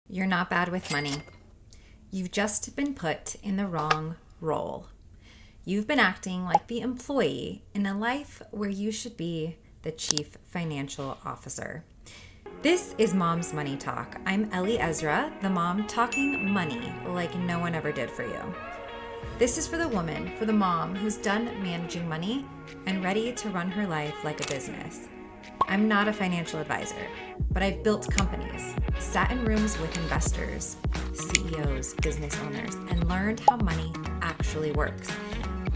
You're not bad with money. You've just been put in the wrong role. You've been acting like the employee in a life where you should be the chief financial officer. This is Mom's Money Talk. I'm Elli Ezra, the mom talking money like no one ever did for you. This is for the woman, for the mom who's done managing money and ready to run her life like a business. I'm not a financial advisor, but I've built companies, sat in rooms with investors, CEOs, business owners, and learned how money actually works.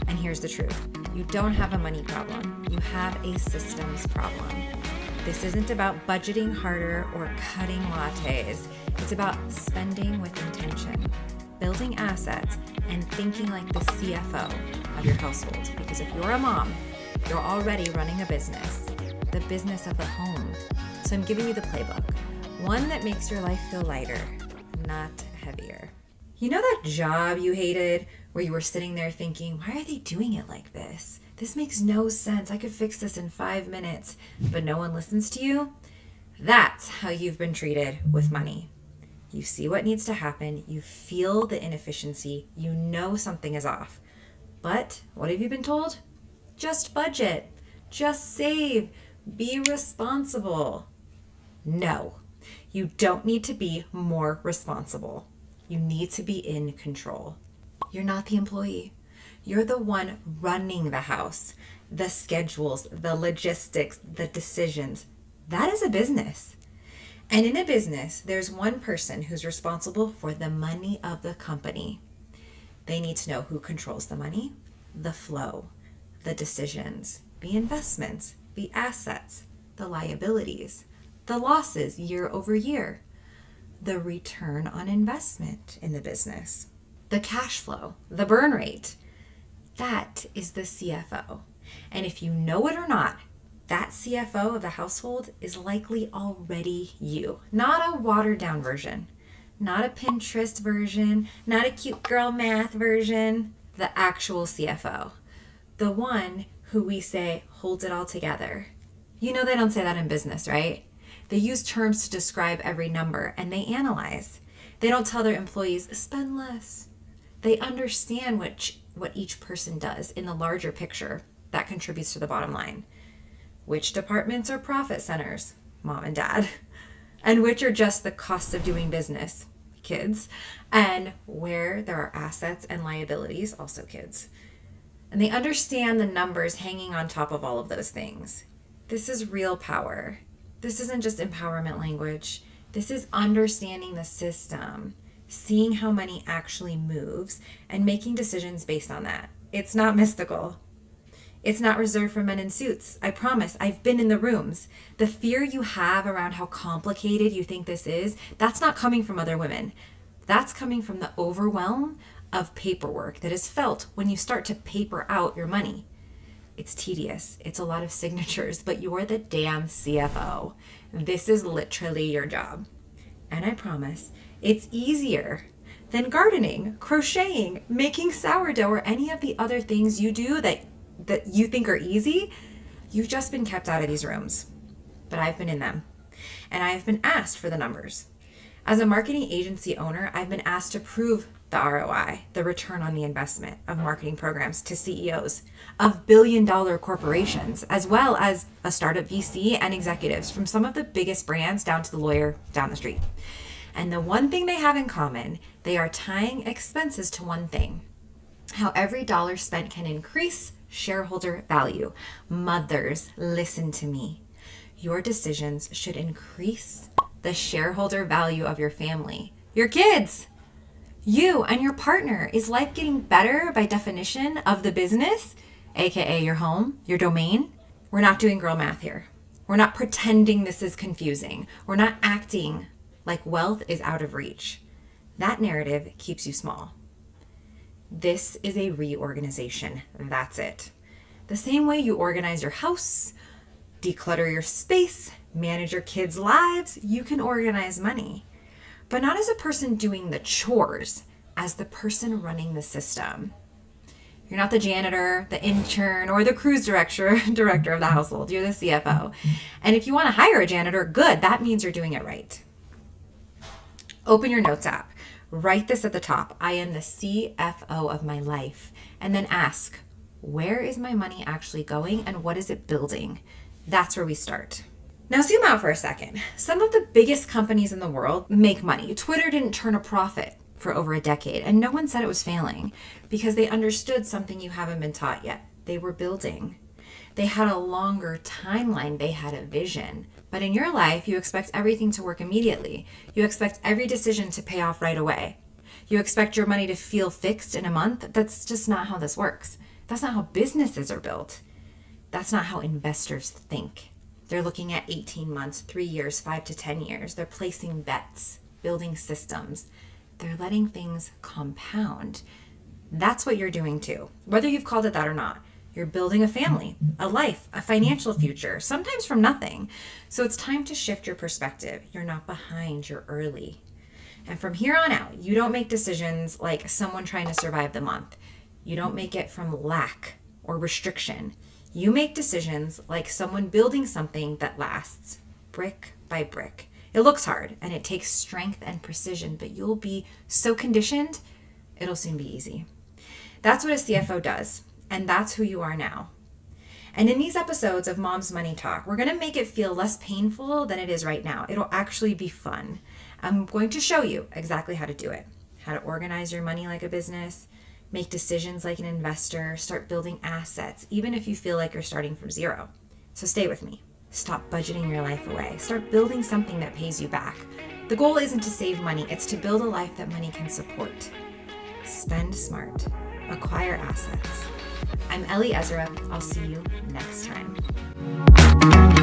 And here's the truth. You don't have a money problem. You have a systems problem. This isn't about budgeting harder or cutting lattes. It's about spending with intention, building assets, and thinking like the CFO of your household. Because if you're a mom, you're already running a business, the business of the home. So I'm giving you the playbook, one that makes your life feel lighter, not heavier. You know that job you hated where you were sitting there thinking, why are they doing it like this? This makes no sense. I could fix this in 5 minutes, but no one listens to you? That's how you've been treated with money. You see what needs to happen. You feel the inefficiency. You know something is off. But what have you been told? Just budget. Just save. Be responsible. No, you don't need to be more responsible. You need to be in control. You're not the employee. You're the one running the house, the schedules, the logistics, the decisions. That is a business. And in a business, there's one person who's responsible for the money of the company. They need to know who controls the money, the flow, the decisions, the investments, the assets, the liabilities, the losses year over year, the return on investment in the business, the cash flow, the burn rate. That is the CFO. And if you know it or not, that CFO of the household is likely already you. Not a watered down version, not a Pinterest version, not a cute girl math version, the actual CFO. The one who we say holds it all together. You know they don't say that in business, right? They use terms to describe every number and they analyze. They don't tell their employees, spend less. They understand what each person does in the larger picture that contributes to the bottom line. Which departments are profit centers, mom and dad, and which are just the costs of doing business, kids, and where there are assets and liabilities, also kids. And they understand the numbers hanging on top of all of those things. This is real power. This isn't just empowerment language. This is understanding the system, seeing how money actually moves, and making decisions based on that. It's not mystical. It's not reserved for men in suits. I promise, I've been in the rooms. The fear you have around how complicated you think this is, that's not coming from other women. That's coming from the overwhelm of paperwork that is felt when you start to paper out your money. It's tedious. It's a lot of signatures, but you're the damn CFO. This is literally your job. And I promise, it's easier than gardening, crocheting, making sourdough, or any of the other things you do that you think are easy. You've just been kept out of these rooms, but I've been in them. And I've been asked for the numbers. As a marketing agency owner, I've been asked to prove the ROI, the return on the investment of marketing programs to CEOs of billion-dollar corporations, as well as a startup VC and executives from some of the biggest brands down to the lawyer down the street. And the one thing they have in common, they are tying expenses to one thing: how every dollar spent can increase shareholder value. Mothers, listen to me. Your decisions should increase the shareholder value of your family, your kids, you and your partner. Is life getting better by definition of the business, aka your home, your domain? We're not doing girl math here. We're not pretending this is confusing. We're not acting like wealth is out of reach. That narrative keeps you small. This is a reorganization. That's it. The same way you organize your house, declutter your space, manage your kids' lives, you can organize money. But not as a person doing the chores, as the person running the system. You're not the janitor, the intern, or the cruise director of the household. You're the CFO. And if you want to hire a janitor, good. That means you're doing it right. Open your notes app. Write this at the top. I am the CFO of my life. And then ask, where is my money actually going and what is it building? That's where we start. Now zoom out for a second. Some of the biggest companies in the world make money. Twitter didn't turn a profit for over a decade, and no one said it was failing because they understood something you haven't been taught yet. They were building. They had a longer timeline. They had a vision. But in your life, you expect everything to work immediately. You expect every decision to pay off right away. You expect your money to feel fixed in a month. That's just not how this works. That's not how businesses are built. That's not how investors think. They're looking at 18 months, 3 years, 5 to 10 years. They're placing bets, building systems. They're letting things compound. That's what you're doing too, whether you've called it that or not. You're building a family, a life, a financial future, sometimes from nothing. So it's time to shift your perspective. You're not behind, you're early. And from here on out, you don't make decisions like someone trying to survive the month. You don't make it from lack or restriction. You make decisions like someone building something that lasts, brick by brick. It looks hard and it takes strength and precision, but you'll be so conditioned, it'll soon be easy. That's what a CFO does, and that's who you are now. And in these episodes of Mom's Money Talk, we're going to make it feel less painful than it is right now. It'll actually be fun. I'm going to show you exactly how to do it, how to organize your money like a business, make decisions like an investor, start building assets, even if you feel like you're starting from zero. So stay with me. Stop budgeting your life away. Start building something that pays you back. The goal isn't to save money, it's to build a life that money can support. Spend smart. Acquire assets. I'm Elli Ezra. I'll see you next time.